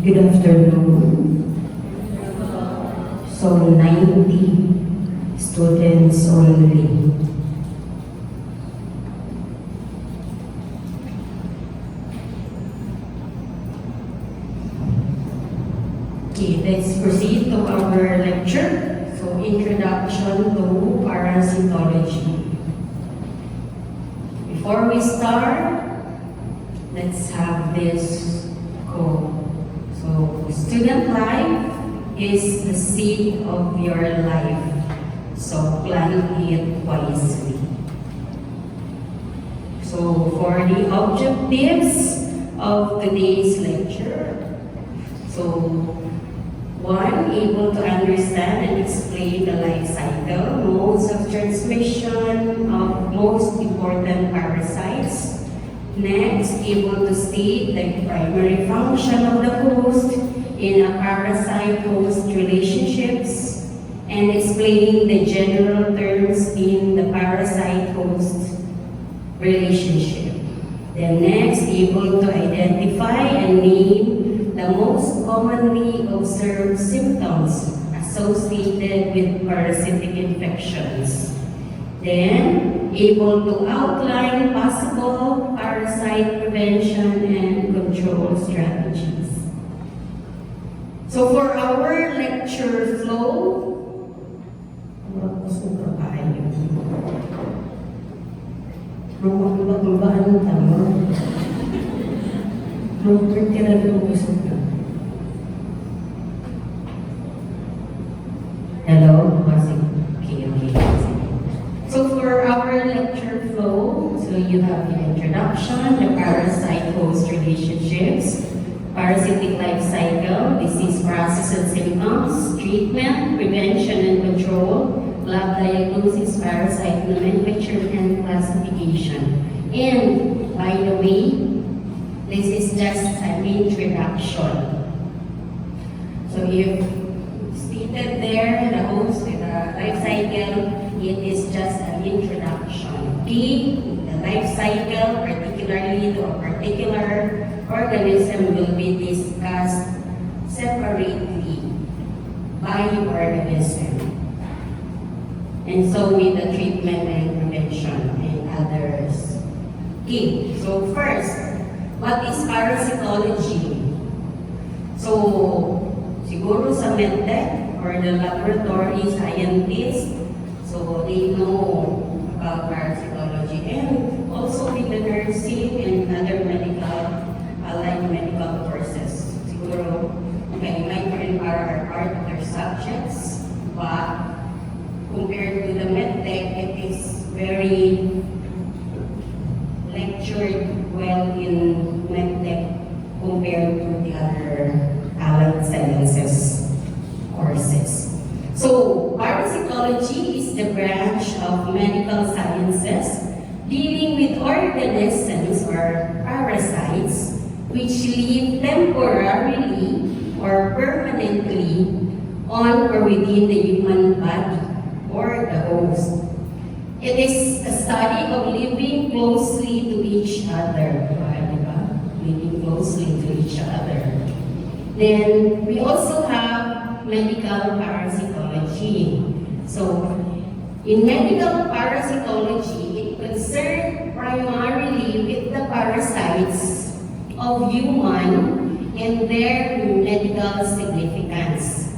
Good afternoon. So 90 students only. Okay, let's proceed to our lecture. So introduction to parasitology. Before we start, let's have this quote. So, student life is the seed of your life, so plan it wisely. So, for the objectives of today's lecture, so one, able to understand and explain the life cycle, modes of transmission of most important parasites. Next, able to state the primary function of the host in a parasite-host relationships and explaining the general terms in the parasite-host relationship. Then next, able to identify and name the most commonly observed symptoms associated with parasitic infections. Then, able to outline possible parasite prevention and control strategies. So for our lecture flow, hello? Okay. So for our lecture flow, so you have the introduction, the parasite-host relationships, parasitic life cycle, disease process and symptoms, treatment, prevention and control, lab diagnosis, parasite nomenclature and classification. And by the way, this is just an introduction. So if stated there, the host, the life cycle, it is just an introduction. Okay? The life cycle, particularly to a particular organism, will be discussed separately by organism. And so with the treatment and prevention and others. Okay, so first, what is parasitology? So, siguro sa medtech or the laboratory scientists, so they know about parasitology, and also with the nursing and other allied medical courses. Siguro, medical and para are part of their subjects, but compared to the medtech, it is very lectured well in medtech compared to the other allied sciences courses. So, parasitology is the branch of medical sciences dealing with organisms or parasites which live temporarily or permanently on or within the human body or the host. It is a study of living closely to each other. Living closely to each other. Then, we also have medical parasitology. So, in medical parasitology, it concerns primarily with the parasites of human and their medical significance,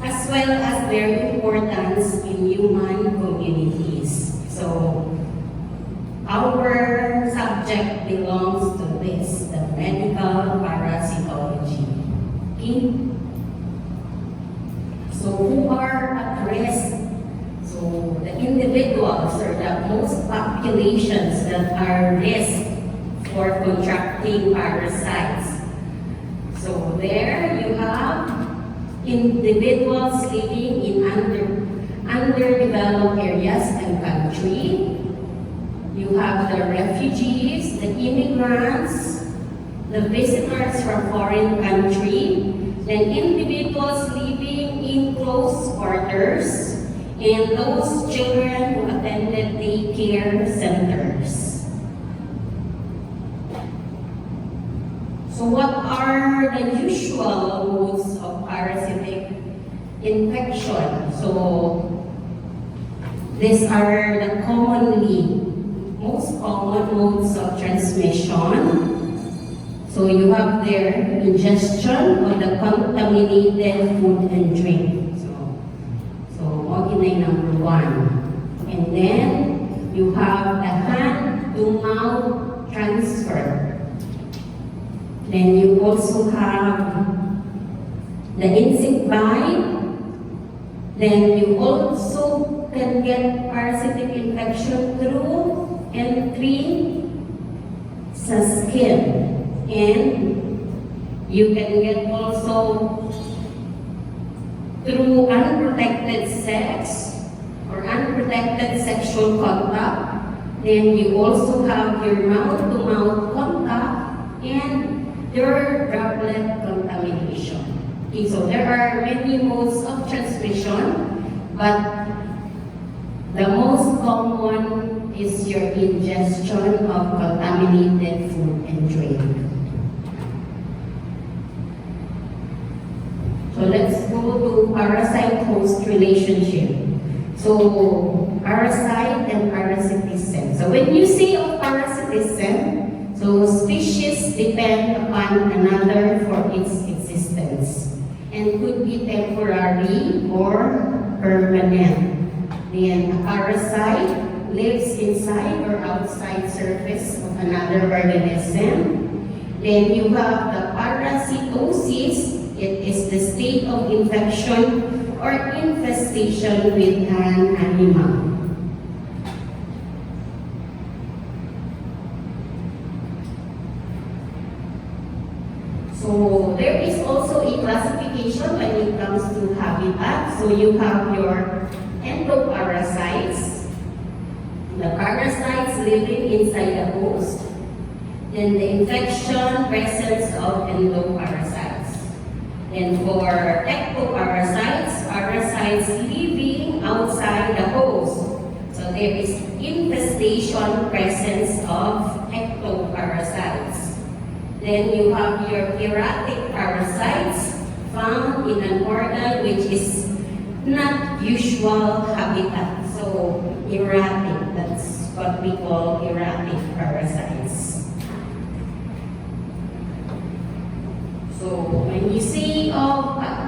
as well as their importance in human communities. So, our subject belongs to this, the medical parasitology. Okay? So who are at risk? So the individuals or the most populations that are at risk for contracting parasites. So there you have individuals living in underdeveloped areas and country. You have the refugees, the immigrants, the visitors from foreign country, then individuals living in close quarters, and those children who attended daycare centers. So So what are the usual modes of parasitic infection? So these are the most common modes of transmission. So you have their ingestion of the contaminated food and drink. So okay, number one. And then you have the hand-to-mouth transfer. Then you also have the insect bite. Then you also can get parasitic infection through entry sa skin. And you can get also through unprotected sex or unprotected sexual contact. Then you also have your mouth-to-mouth contact and your droplet contamination. Okay, so there are many modes of transmission, but the most common is your ingestion of contaminated food and drink. So let's go to parasite-host relationship. So parasite and parasitism. So when you say of parasitism, so species depend upon another for its existence and could be temporary or permanent. Then a parasite lives inside or outside surface of another organism. Then you have the parasitosis. It is the state of infection or infestation with an animal. So there is also a classification when it comes to habitat. So you have your endoparasites, the parasites living inside the host, then the infection presence of endoparasites. And for ectoparasites, parasites living outside the host. So there is infestation presence of ectoparasites. Then you have your erratic parasites found in an organ which is not usual habitat. So erratic, that's what we call erratic parasites. So when you say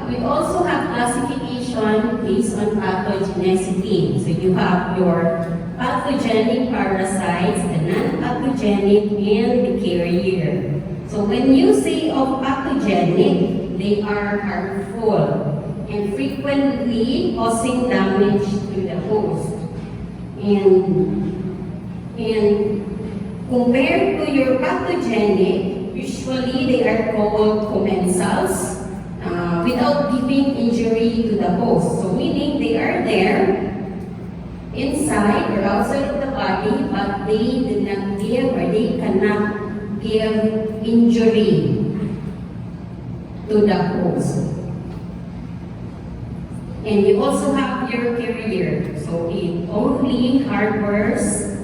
we also have classification based on pathogenicity. So you have your pathogenic parasites, the non-pathogenic, and the carrier. So when you say of pathogenic, they are harmful and frequently causing damage to the host. And compared to your pathogenic, usually they are called commensals without giving injury to the host. So meaning they are there inside or outside of the body, but they did not give or they cannot give injury to the host. And you also have your carrier. So it only harbors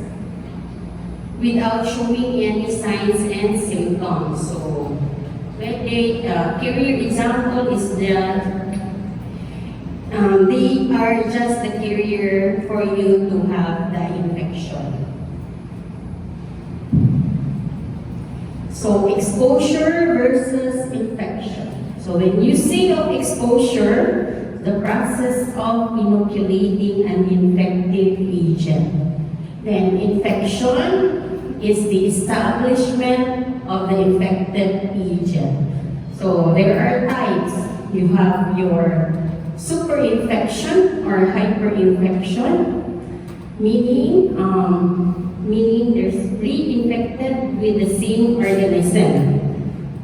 without showing any signs and symptoms. So when the carrier example is that they are just the carrier for you to have the infection. So exposure versus infection. So when you say of exposure, the process of inoculating an infective agent. Then infection is the establishment of the infected agent. So there are types. You have your superinfection or hyperinfection, meaning there's reinfected with the same organism.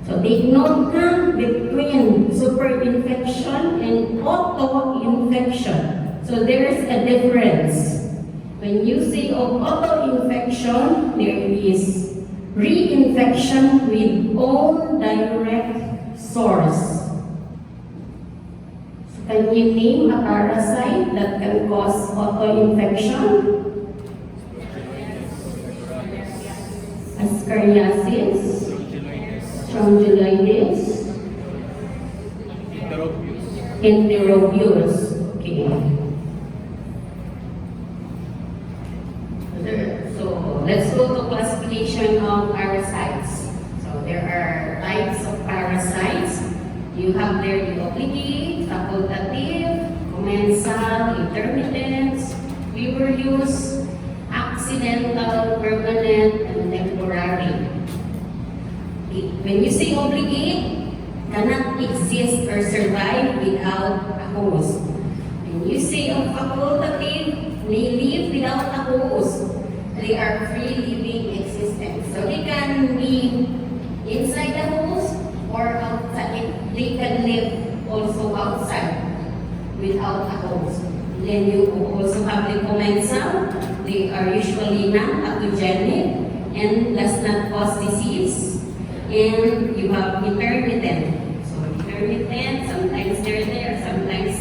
So take note na between superinfection and auto-infection. So there is a difference. When you say of auto-infection, there is reinfection with own direct source. So can you name a parasite that can cause auto-infection? Ascariasis, Tonsillitis. Enterobius. Okay. So let's go to classification of parasites. So there are types of parasites. You have there the obligate, facultative, commensal, intermittent, use, accidental, permanent, and temporary. When you say obligate, cannot exist or survive without a host. When you say of facultative, may live without a host. They are free living existence. So they can be inside the host or outside. They can live also outside without a host. Then you also have the commensal. They are usually non-pathogenic and does not cause disease. And you have intermittent. So intermittent, sometimes they're there, sometimes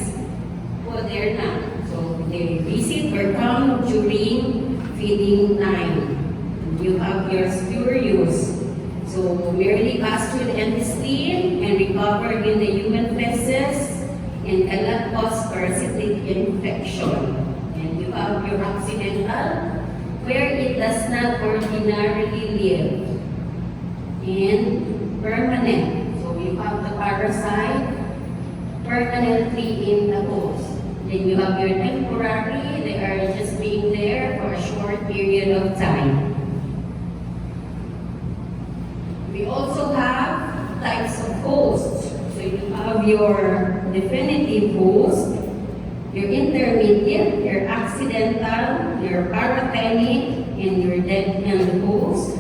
they're not. So they visit or come during feeding time. You have your spurious. So merely pass through the intestine and recover in the human feces and cannot cause parasitic infection. And you have your accidental, where it does not ordinarily live. And permanent. So you have the parasite permanently in the host. Then you have your temporary, they are just being there for a short period of time. We also have types of hosts. So you have your definitive host, your intermediate, your accidental, your parathenic, and your dead end host,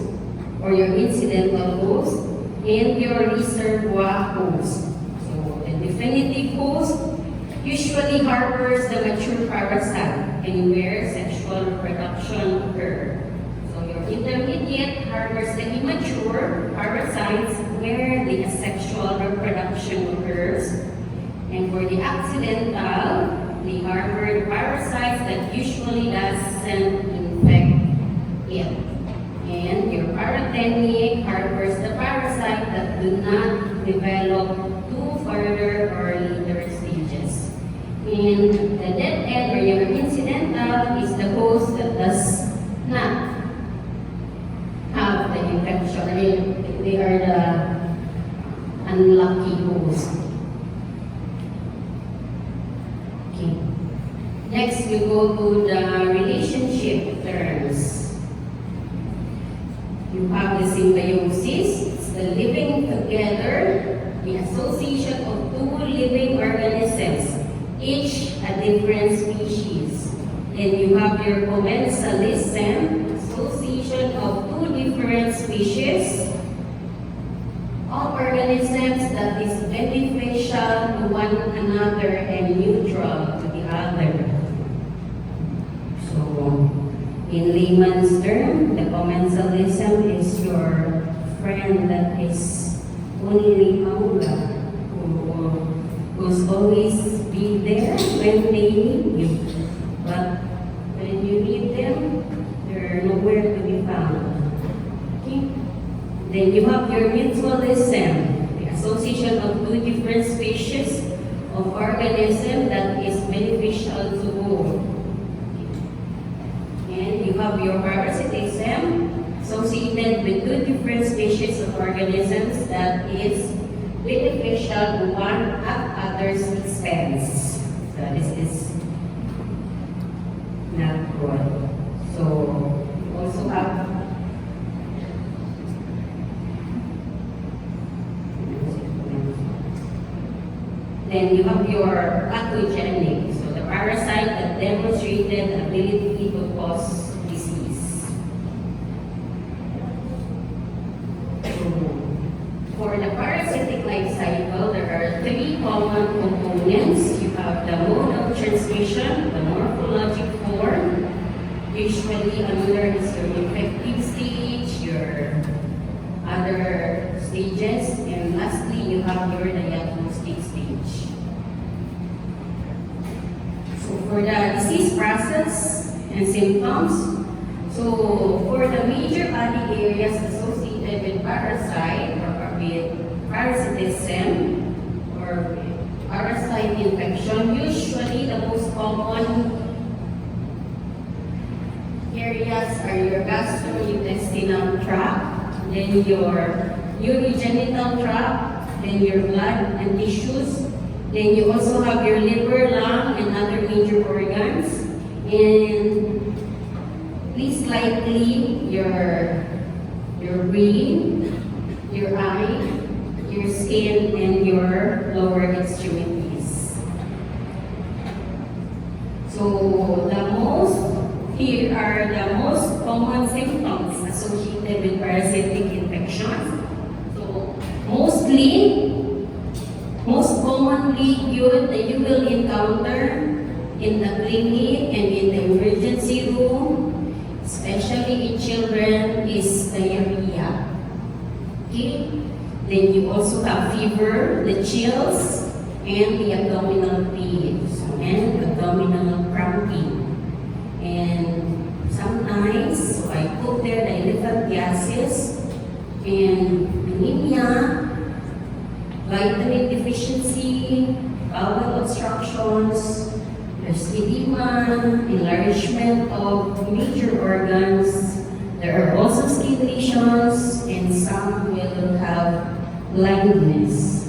or your incidental host, and your reservoir host. So the definitive host usually harbors the mature parasite and where sexual reproduction occurs. So your intermediate harbors the immature parasites where the asexual reproduction occurs. And for the accidental, they harbor the parasites that usually doesn't infect it. And your parathenic harbors the parasite that do not develop to further or later stages. And the dead end or your incidental is the host that does not have the infection. They are the unlucky host. Okay. Next, we go to the relationship terms. You have the symbiosis, it's the living together, the association of two living organisms, each a different species. Then you have your commensalism, association of two different species of organisms that is beneficial to one another and neutral to the other. So, in layman's term, the commensalism is your friend that is only maula, who's always be there when they need you. But when you need them, they're nowhere to be found. Okay? Then you have your mutualism, the association of two different species of organism that is beneficial to both. And you have your parasitism associated with two different species of organisms that is beneficial to one at other's expense. So this is not good. So you also have then you have your pathogenic. So the parasite that demonstrated ability to cause disease. For the parasitic life cycle, there are three common components. You have the mode of transmission, the morphologic form. Usually another is your infective stage, your other stages, and lastly, you have your diagnostic stage. So for the disease process and symptoms, so for the major body areas associated with parasite or with parasitism or parasite infection. Usually, the most common areas are your gastrointestinal tract, then your urogenital tract, then your blood and tissues. Then you also have your liver, lung, and other major organs. And least likely your brain, your eye, your skin, and your lower extremities. So here are the most common symptoms associated with parasitic infections. So most commonly that you will encounter in the clinic and in the emergency room, especially in children, is diarrhea. Okay? Then you also have fever, the chills, and the abdominal pains, and abdominal cramping. And sometimes, so I put there the elephant gases and anemia, vitamin deficiency, bowel obstructions, there's edema, enlargement of major organs. There are also skin lesions, and some will have blindness.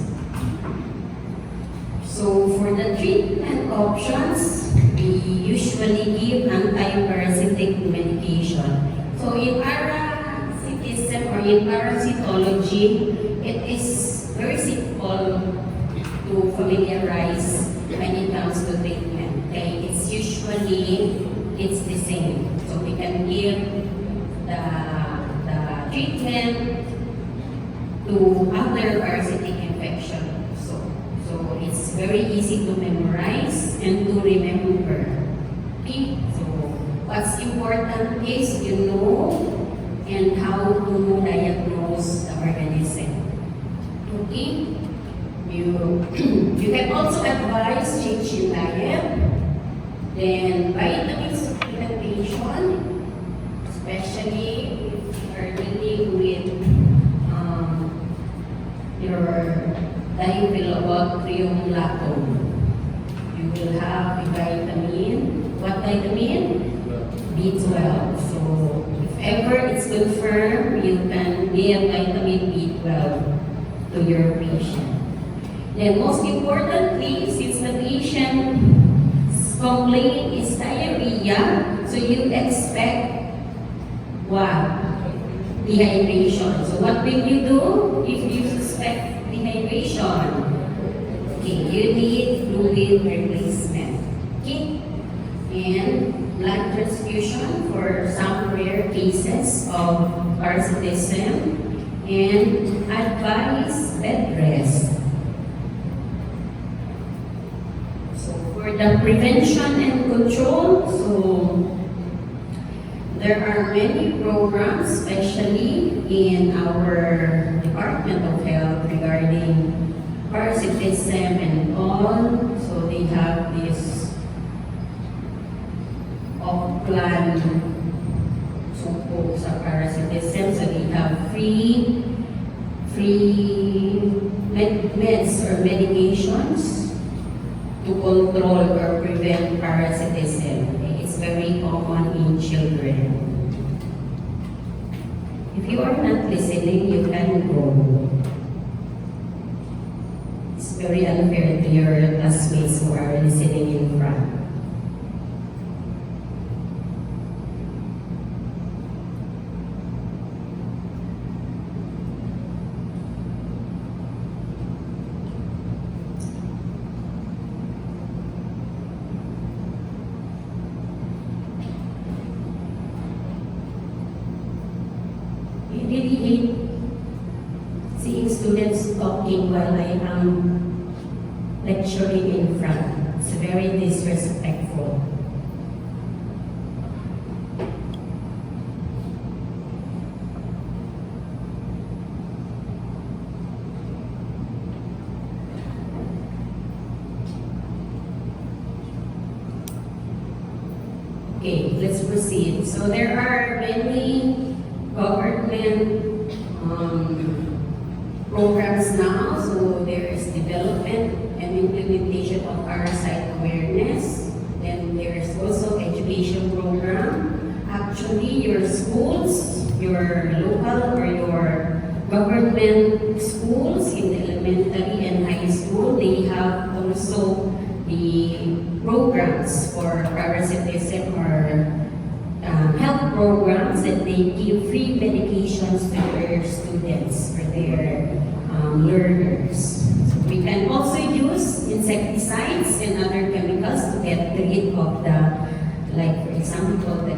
So for the treatment options, we usually give anti-parasitic medication. So in parasitism or in parasitology, it is very simple to familiarize when it comes to treatment. Okay? It's the same. So we can give the treatment to other parasitic infection. So it's very easy to memorize and to remember. Okay? So what's important is you know and how to diagnose the organism. Okay? You can also advise change in diet, then vitamin supplementation, especially if you are dealing with your diphyllobotrium. You will have a vitamin. What vitamin? B12. So if ever it's confirmed, you can give vitamin B12 to your patient. Then most importantly, since the patient's complaint is diarrhea, so you expect what? Dehydration. So what will you do if you suspect dehydration? Okay, you need fluid replacement. Okay? And blood transfusion for some rare cases of parasitism, and advise bed rest. So for the prevention and control, so there are many programs, especially in our Department of Health regarding parasitism and all. So they have this off-plan support sa parasitism. So they have free meds or medications to control or prevent parasitism. It's very common in children. If you are not listening, you can go. It's very unfair to your classmates who are listening in front. I really hate seeing students talking while I am lecturing in front. It's very disrespectful. Okay, let's proceed. So there are many government programs now. So there is development and implementation of parasite awareness. Then there is also education program. Actually, your schools, your local or your government schools in the elementary and high school, they have also the programs for parasitism or health programs that they give free medications to their students or their learners. So we can also use insecticides and other chemicals to get rid of the, like for example, the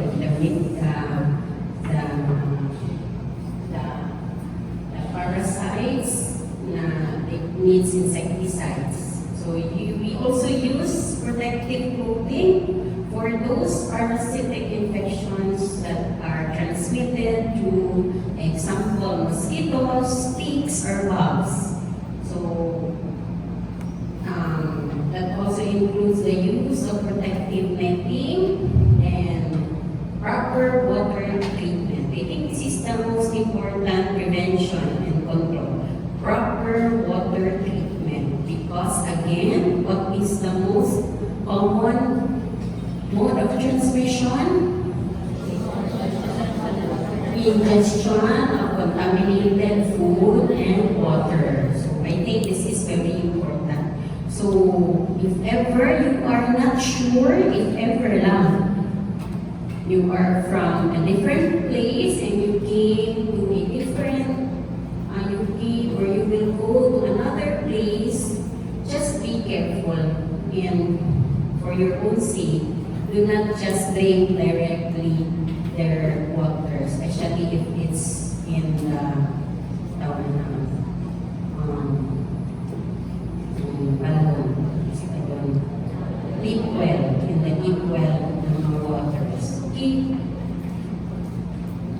parasites na it needs insecticides. So we also use protective clothing for those parasitic infections that are transmitted through, example, mosquitoes, ticks, or bugs. So that also includes the use of protective netting and proper water treatment. I think this is the most important prevention and control. Proper water treatment, because again, what is the most common mode of transmission? Ingestion of contaminated food and water. So I think this is very important. So if ever you are not sure, if ever lang, you are from a different place and you came to a different, you came or you will go to another place, just be careful and for your own sake. Do not just drink directly their water, especially if it's in the deep well, in the deep well waters. Okay?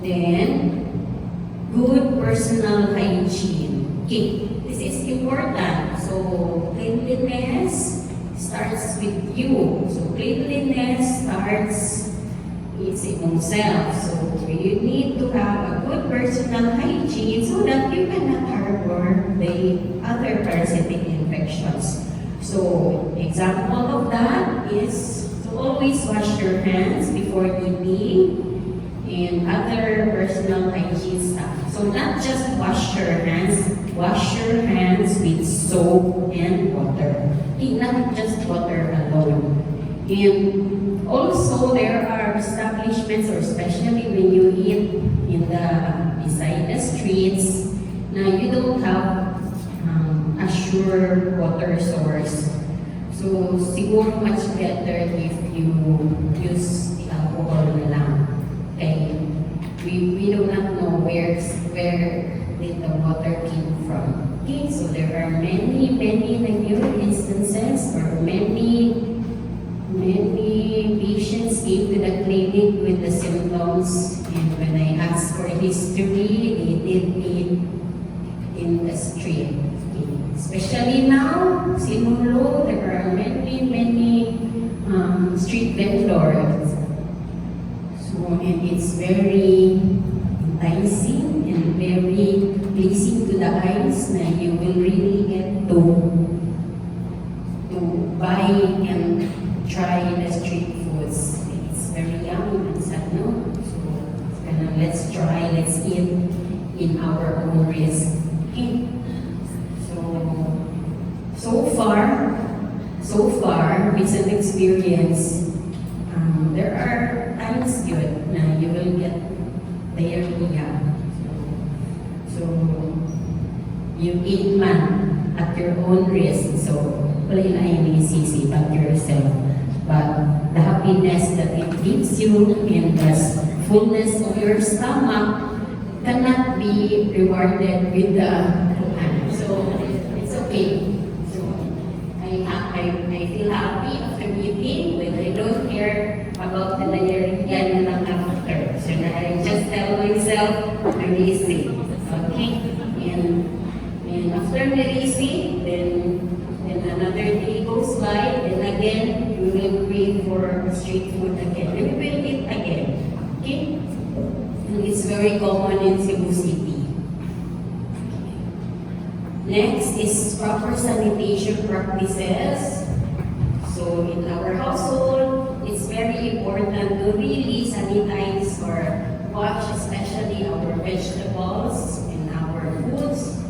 Then, good personal hygiene. Okay, this is important. So, cleanliness starts with you. So cleanliness starts its own self. So you need to have a good personal hygiene so that you cannot harbor the other parasitic infections. So example of that is to always wash your hands before eating and other personal hygiene stuff. So not just wash your hands with soap and water. Not just water alone. And also there are establishments, or especially when you eat in the beside the streets, now you don't have a sure water source. So siguro much better if you use the alcohol na lang. Okay? We do not know where did the water came from. Okay, so there are many instances or many patients came to the clinic with the symptoms, and when I asked for history, they did eat in the street. Okay. Especially now, Simulo, there are many street vendors. So, and it's very enticing and very pleasing to the eyes na you will really get to buy and try the street foods. It's very yummy and sad, no? So let's try, let's eat in our own risk. Okay. So far, it's an experience. There are times good na you will get diarrhea. So you eat man at your own risk. So wala na yung isisipat yourself. But the happiness that it gives you and the fullness of your stomach cannot be rewarded with the so it's okay. So I feel happy after eating, but I don't care about the diarrhea na lang after. So I just tell myself, I'm easy. Okay? And after releasing, then another day goes by, and again, we will crave for street food again. And we will eat again. Okay? And it's very common in Cebu City. Next is proper sanitation practices. So in our household, it's very important to really sanitize or wash especially our vegetables and our foods,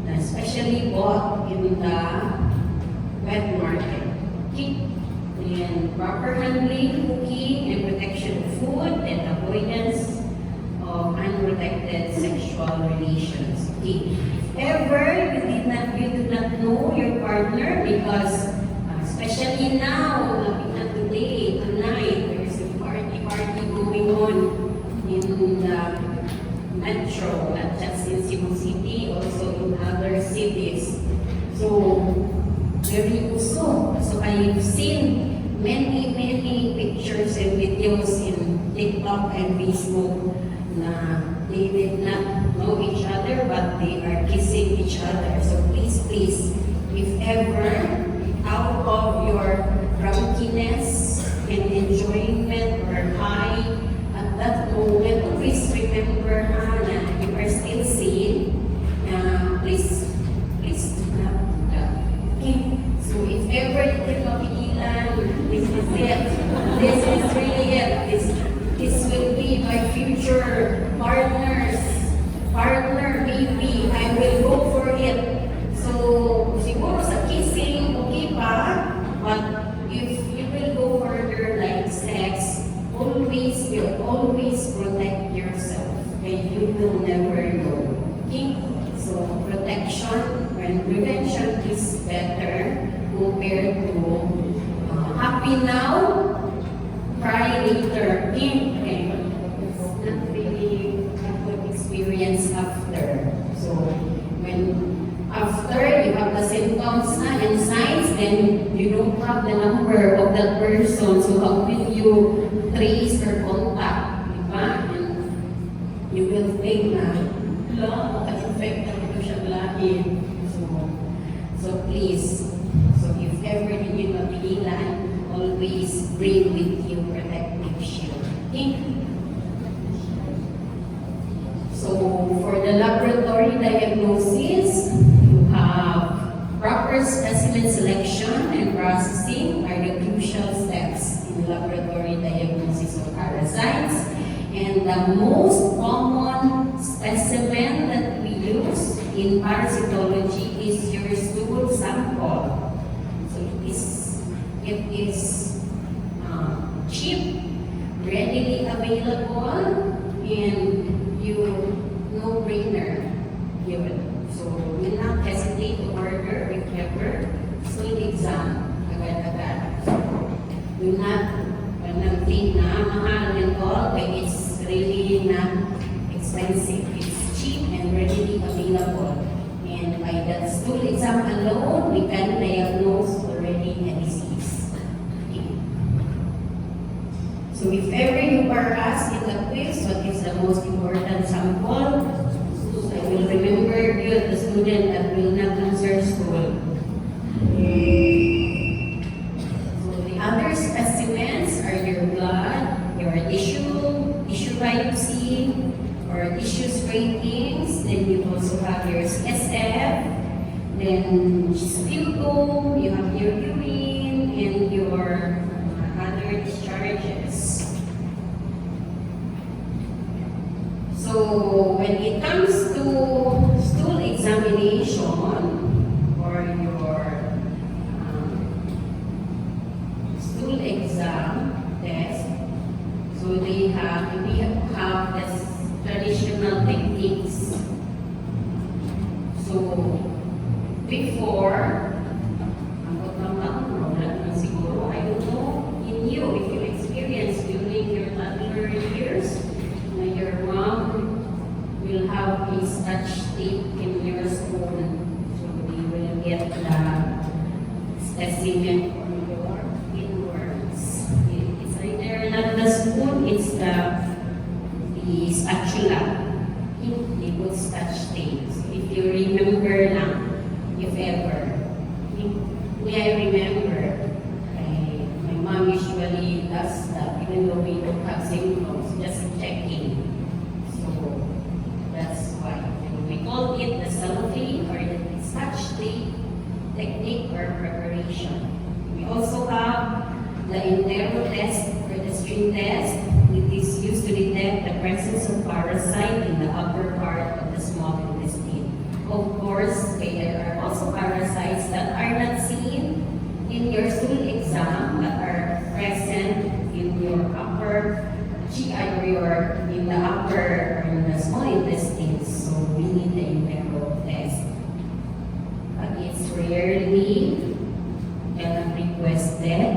especially bought in the wet market. Okay? And proper handling, cooking, and protection of food, and avoidance of unprotected sexual relations. Okay? If ever you do not know your partner because especially now, today, tonight, there is a party going on in the metro, not just in Cebu City, also in other cities. So, very uso. So, I've seen many pictures and videos in TikTok and Facebook na they did not know each other, but they are kissing each other. So, please, if ever, out of your drunkenness and enjoyment or high at that moment, please remember na you are still sane. Please do not do that. Okay? So if ever you will mapigilan, this is it. This is really it. This will be my future partner, maybe. I will go for it. So, siguro sa kissing, okay pa, but if you will go further like sex, always protect yourself and you will never know. Okay? So, protection and prevention is better compared to happy now, cry later. Okay? It's not really a good experience after. So, when after you have the symptoms and signs, then you don't have the number of that person. So how will you trace or contact? Diba? And you will think na, maka-infect na ito siya lahi. So please, so if ever you mapigilan, always bring with you protective shield. Okay? So for the laboratory diagnosis, proper specimen selection and processing are the crucial steps in laboratory diagnosis of parasites. And the most common specimen that we use in parasitology is your stool sample. So it is cheap, readily available, and no-brainer given. So, do not hesitate to order if ever. Stool exam, agad-agad. Do not think na mahal and all, but it's really not expensive. It's cheap and readily available. And by that stool exam alone, we can diagnose already a disease. Okay. So, if ever you are asked in the quiz what is the most important sample, I will remember you, the student that will not answer school. So the other specimens are your blood, your tissue biopsy, or tissue scrapings. Then you also have your CSF, then sputum, you have your urine, and your other discharges. So when it comes to stool examination or your stool exam test, so we have this traditional techniques. So before, I don't know in you if you experience during your toddler years. Your mom will have a scotch tape in your spoon, so you will get the specimen on your inwards. It's either not the spoon, it's the spatula. They put scotch tape. So if you remember now, if ever, I remember my mom usually does that even though we don't have symptoms, just checking. So that's why we call it the selfie or the Of course, there are also parasites that are not seen in your stool exam that are present in your upper GI or in the upper or in the small intestines. So we need the integral test. But it's rarely requested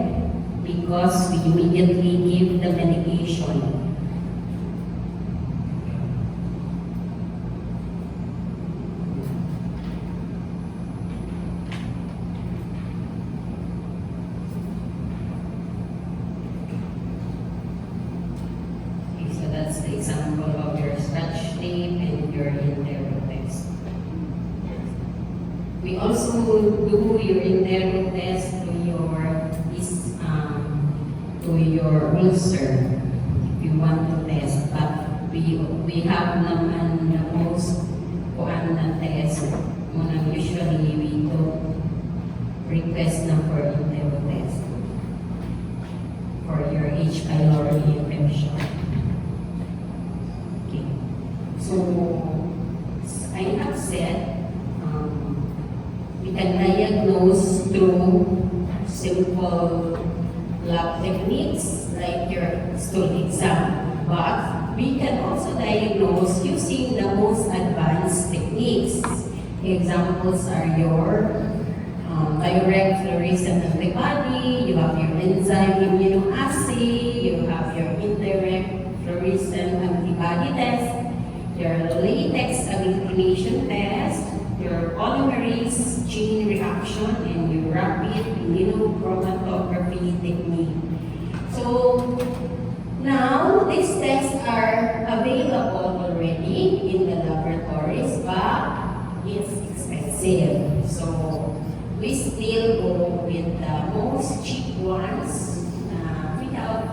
because we immediately give the medication. Okay, so that's the example of your scratch tape and your integral test. We also do your integral test to your ulcer if you want to test. But we have naman the most kuan na test. Munang usually we don't request na for integral test for your H. pylori infection. Okay. So I have said we can diagnose through simple lab techniques like your stool exam, but we can also diagnose using the most advanced techniques. Examples are your direct fluorescent antibody, you have your enzyme immunoassay, you have your indirect fluorescent antibody test, your latex agglutination test, your polymerase chain reaction, and your rapid immunochromatography technique. So now these tests are available already in the laboratories, but it's expensive. So we still go with the most cheap ones without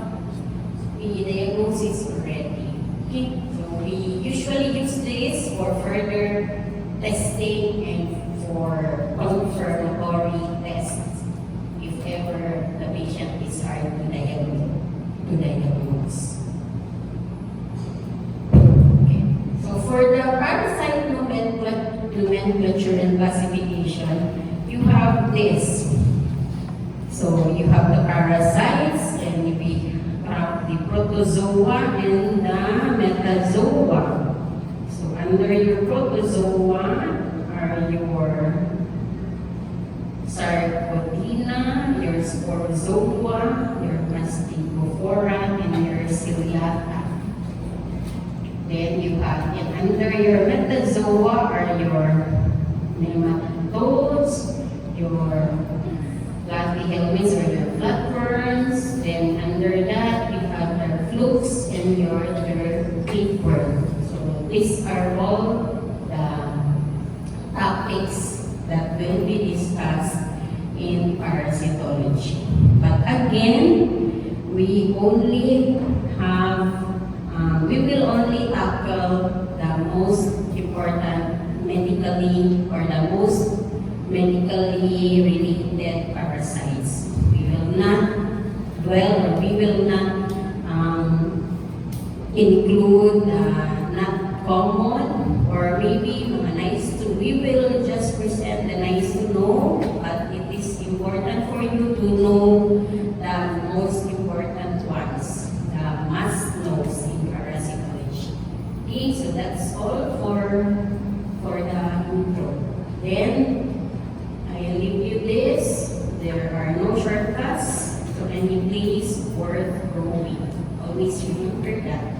the diagnosis already. Okay? So we usually use this for further testing and for confirmatory tests if ever the patient is hard to diagnose. Okay. So for the parasite nomenclature and classification, you have this. So you have the parasites, and we have the protozoa and the metazoa. Under your protozoa are your Sarcodina, your Sporozoa, your Mastigophora, and your Ciliata. Then you have, and under your metazoa are your nematodes, your platyhelminths or your flatworms. Then under that you have your flukes and your tapeworm. These are all the topics that will be discussed in parasitology. But again, we will only tackle the most important medically or the most medically related parasites. We will not dwell or we will not include not common or maybe mga nice to. We will just present the nice to know, but it is important for you to know the most important ones, the must knows in parasitology. Okay, so that's all for the intro. Then I leave you this. There are no shortcuts to any place worth going. Always remember that.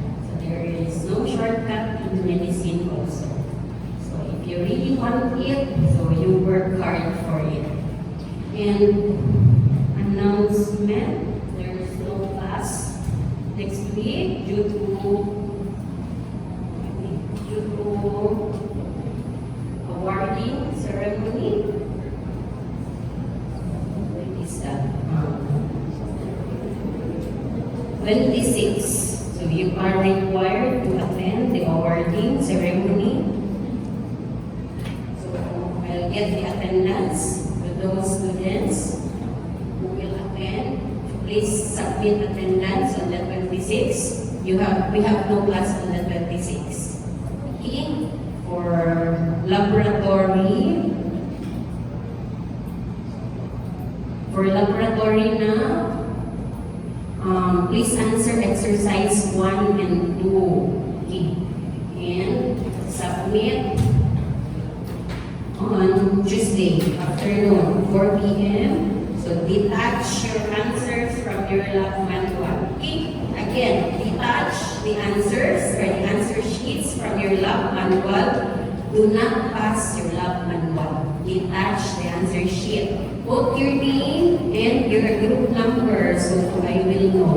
There is no shortcut in medicine also. So if you really want it, so you work hard for it. And announcement, there is no class next week due to awarding ceremony. When is that? 26. So you are required to attend the awarding ceremony. So I'll get the attendance to those students who will attend. Please submit attendance on the 26th. We have no class on the 26th. Okay? For laboratory na, please answer exercise 1 and 2. Okay. And submit on Tuesday afternoon, 4 p.m. So detach your answers from your lab manual. Okay? Again, detach the answers or the answer sheets from your lab manual. Do not pass your lab manual. Detach the answer sheet. Put your name and your group number so I will know.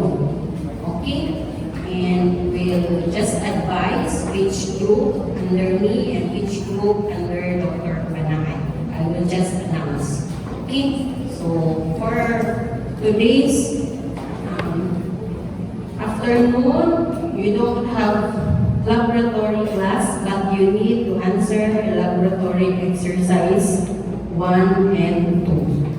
Okay? And we'll just advise which group under me and which group under Dr. Panay. I will just announce. Okay? So for today's afternoon, you don't have laboratory class, but you need to answer laboratory exercise 1 and 2.